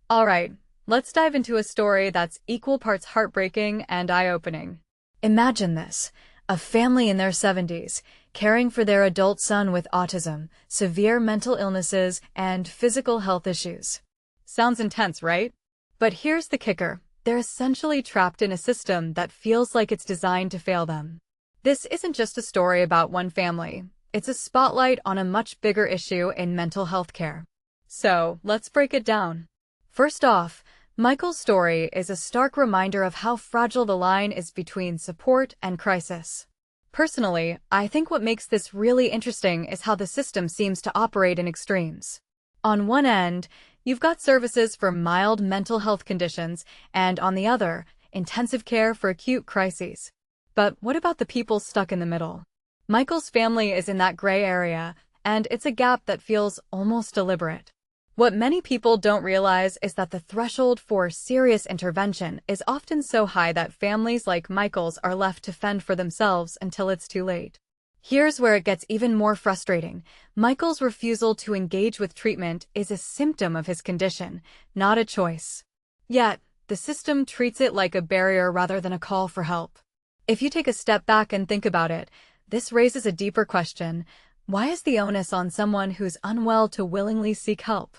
Alright, let's dive into a story that's equal parts heartbreaking and eye-opening. Imagine this, a family in their 70s, caring for their adult son with autism, severe mental illnesses, and physical health issues. Sounds intense, right? But here's the kicker. They're essentially trapped in a system that feels like it's designed to fail them. This isn't just a story about one family. It's a spotlight on a much bigger issue in mental health care. So, let's break it down. First off, Michael's story is a stark reminder of how fragile the line is between support and crisis. Personally, I think what makes this really interesting is how the system seems to operate in extremes. On one end, you've got services for mild mental health conditions, and on the other, intensive care for acute crises. But what about the people stuck in the middle? Michael's family is in that gray area, and it's a gap that feels almost deliberate. What many people don't realize is that the threshold for serious intervention is often so high that families like Michael's are left to fend for themselves until it's too late. Here's where it gets even more frustrating. Michael's refusal to engage with treatment is a symptom of his condition, not a choice. Yet, the system treats it like a barrier rather than a call for help. If you take a step back and think about it, this raises a deeper question. Why is the onus on someone who's unwell to willingly seek help?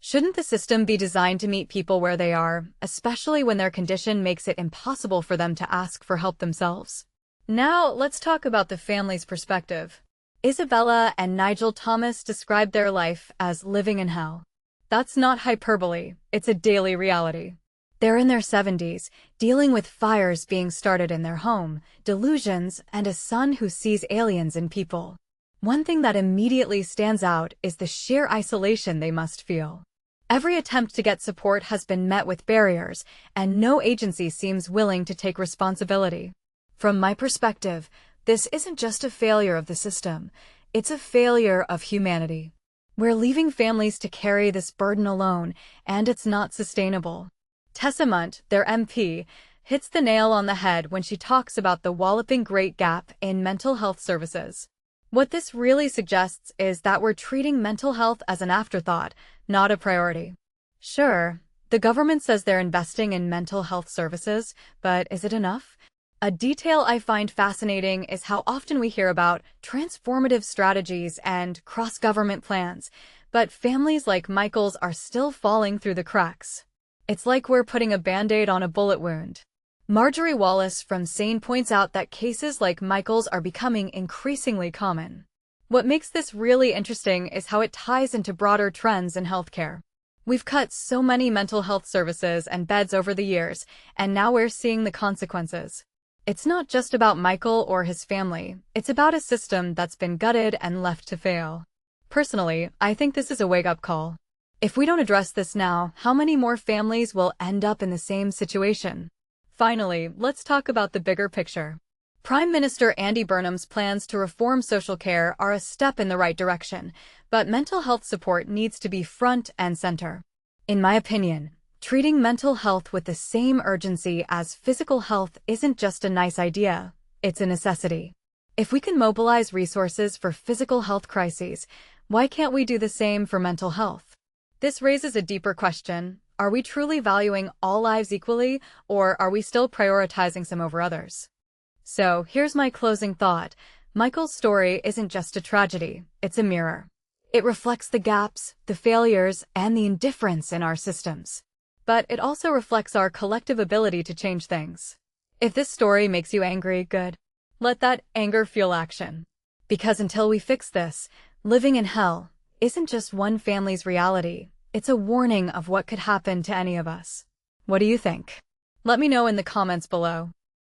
Shouldn't the system be designed to meet people where they are, especially when their condition makes it impossible for them to ask for help themselves? Now, let's talk about the family's perspective. Isabella and Nigel Thomas described their life as living in hell. That's not hyperbole, it's a daily reality. They're in their 70s, dealing with fires being started in their home, delusions, and a son who sees aliens in people. One thing that immediately stands out is the sheer isolation they must feel. Every attempt to get support has been met with barriers, and no agency seems willing to take responsibility. From my perspective, this isn't just a failure of the system, it's a failure of humanity. We're leaving families to carry this burden alone, and it's not sustainable. Tessa Munt, their MP, hits the nail on the head when she talks about the walloping great gap in mental health services. What this really suggests is that we're treating mental health as an afterthought, not a priority. Sure, the government says they're investing in mental health services, but is it enough? A detail I find fascinating is how often we hear about transformative strategies and cross-government plans, but families like Michael's are still falling through the cracks. It's like we're putting a Band-Aid on a bullet wound. Marjorie Wallace from SANE points out that cases like Michael's are becoming increasingly common. What makes this really interesting is how it ties into broader trends in healthcare. We've cut so many mental health services and beds over the years, and now we're seeing the consequences. It's not just about Michael or his family, it's about a system that's been gutted and left to fail. Personally, I think this is a wake-up call. If we don't address this now, how many more families will end up in the same situation? Finally, let's talk about the bigger picture. Prime Minister Andy Burnham's plans to reform social care are a step in the right direction, but mental health support needs to be front and center. In my opinion, treating mental health with the same urgency as physical health isn't just a nice idea, it's a necessity. If we can mobilize resources for physical health crises, why can't we do the same for mental health? This raises a deeper question. Are we truly valuing all lives equally, or are we still prioritizing some over others? So, here's my closing thought. Michael's story isn't just a tragedy, it's a mirror. It reflects the gaps, the failures, and the indifference in our systems. But it also reflects our collective ability to change things. If this story makes you angry, good. Let that anger fuel action. Because until we fix this, living in hell isn't just one family's reality. It's a warning of what could happen to any of us. What do you think? Let me know in the comments below.